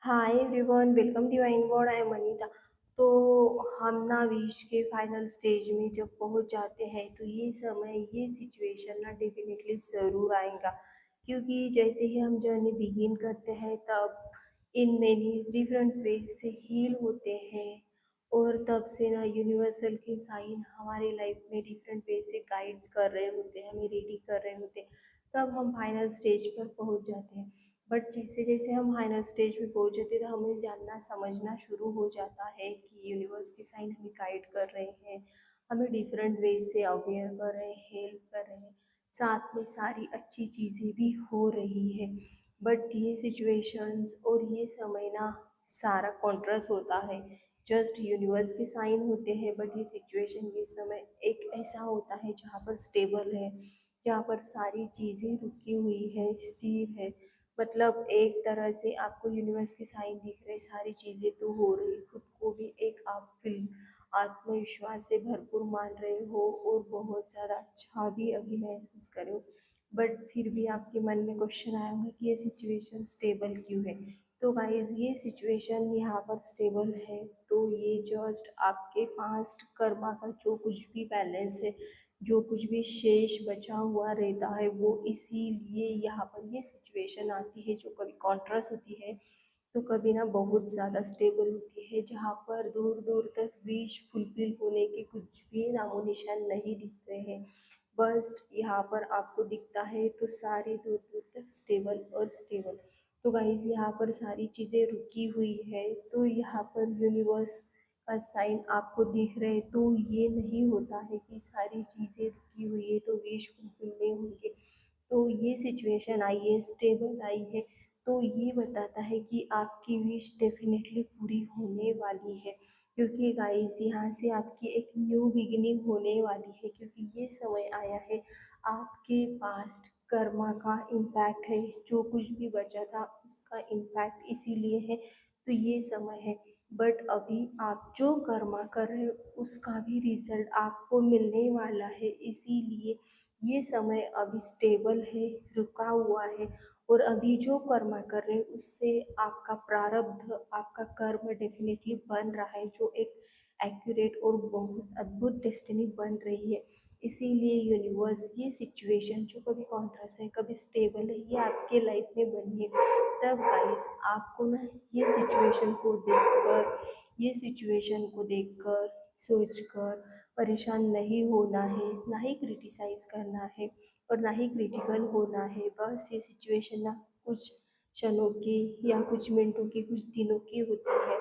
Hi everyone, welcome to divine word. I am Anita. तो हम ना विश के फाइनल स्टेज में जब पहुंच जाते हैं तो ये समय ये सिचुएशन ना डेफिनेटली ज़रूर आएगा, क्योंकि जैसे ही हम जर्नी बिगिन करते हैं तब इन मेनी डिफरेंट वेज से हील होते हैं। और तब से ना यूनिवर्सल के साइन हमारे लाइफ में डिफरेंट वे से गाइड्स कर रहे होते हैं, हमें रेडी कर रहे होते हैं। तब हम फाइनल स्टेज पर पहुंच जाते हैं। बट जैसे जैसे हम फाइनल स्टेज पे पहुंच जाते हैं तो हमें जानना समझना शुरू हो जाता है कि यूनिवर्स के साइन हमें गाइड कर रहे हैं, हमें डिफरेंट वेज से अवेयर कर रहे हैं, हेल्प कर रहे हैं, साथ में सारी अच्छी चीज़ें भी हो रही है। बट ये सिचुएशंस और ये समय ना सारा कॉन्ट्रास्ट होता है। जस्ट यूनिवर्स के साइन होते हैं, बट ये सिचुएशन ये समय एक ऐसा होता है जहाँ पर स्टेबल है, जहाँ पर सारी चीज़ें रुकी हुई है, स्थिर है। मतलब एक तरह से आपको यूनिवर्स के साइन दिख रहे, सारी चीज़ें तो हो रही, खुद को भी एक आप फील आत्मविश्वास से भरपूर मान रहे हो और बहुत ज़्यादा अच्छा भी अभी महसूस कर रहे हो। बट फिर भी आपके मन में क्वेश्चन आया होगा कि ये सिचुएशन स्टेबल क्यों है। तो गाइज ये सिचुएशन यहाँ पर स्टेबल है, तो ये जस्ट आपके पास्ट कर्मा का जो कुछ भी बैलेंस है, जो कुछ भी शेष बचा हुआ रहता है, वो इसीलिए यहाँ पर ये सिचुएशन आती है जो कभी कॉन्ट्रास्ट होती है तो कभी ना बहुत ज़्यादा स्टेबल होती है, जहाँ पर दूर दूर तक विश फुलफिल होने के कुछ भी नामो निशान नहीं दिखते हैं। बस यहाँ पर आपको दिखता है तो सारी दूर दूर तक स्टेबल और स्टेबल। तो गाइज यहाँ पर सारी चीज़ें रुकी हुई है, तो यहाँ पर यूनिवर्स का साइन आपको दिख रहे तो ये नहीं होता है कि सारी चीज़ें रुकी हुई है तो विश फुलफिल नहीं होंगे। तो ये सिचुएशन आई है, स्टेबल आई है, तो ये बताता है कि आपकी विश डेफिनेटली पूरी होने वाली है। क्योंकि गाइस यहाँ से आपकी एक न्यू बिगिनिंग होने वाली है, क्योंकि ये समय आया है आपके पास्ट कर्मा का इम्पैक्ट है, जो कुछ भी बचा था उसका इम्पैक्ट इसीलिए है। तो ये समय है। बट अभी आप जो कर्मा कर रहे हो उसका भी रिजल्ट आपको मिलने वाला है, इसीलिए ये समय अभी स्टेबल है, रुका हुआ है। और अभी जो कर्म कर रहे हैं उससे आपका प्रारब्ध, आपका कर्म डेफिनेटली बन रहा है, जो एक एक्यूरेट और बहुत अद्भुत डेस्टिनी बन रही है। इसीलिए यूनिवर्स ये सिचुएशन जो कभी कॉन्ट्रास्ट है कभी स्टेबल है, ये आपके लाइफ में बनी है। तब गाइस आपको ना ये सिचुएशन को देखकर सोचकर परेशान नहीं होना है, ना ही क्रिटिसाइज करना है और ना ही क्रिटिकल होना है। बस ये सिचुएशन ना कुछ क्षणों की या कुछ मिनटों की, कुछ दिनों की होती है।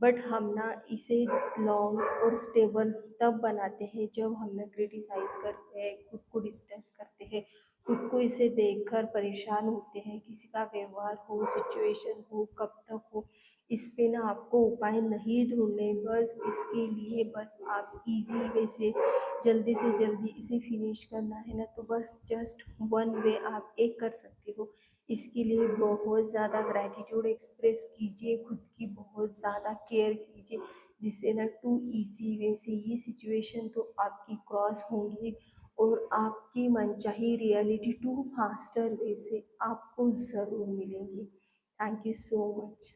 बट हम ना इसे लॉन्ग और स्टेबल तब बनाते हैं जब हम ना क्रिटिसाइज करते हैं, खुद को डिस्टर्ब करते हैं, खुद को इसे देखकर परेशान होते हैं। किसी का व्यवहार हो, सिचुएशन हो, कब तक हो, इस पे ना आपको उपाय नहीं ढूंढने, बस इसके लिए बस आप इजी वे से जल्दी से जल्दी इसे फिनिश करना है ना, तो बस जस्ट वन वे आप एक कर सकते हो। इसके लिए बहुत ज़्यादा ग्रैटिट्यूड एक्सप्रेस कीजिए, खुद की बहुत ज़्यादा केयर कीजिए, जिससे ना टू इजी वे से ये सिचुएशन तो आपकी क्रॉस होंगी और आपकी मनचाही रियलिटी टू फास्टर वे से आपको ज़रूर मिलेगी। Thank you so much.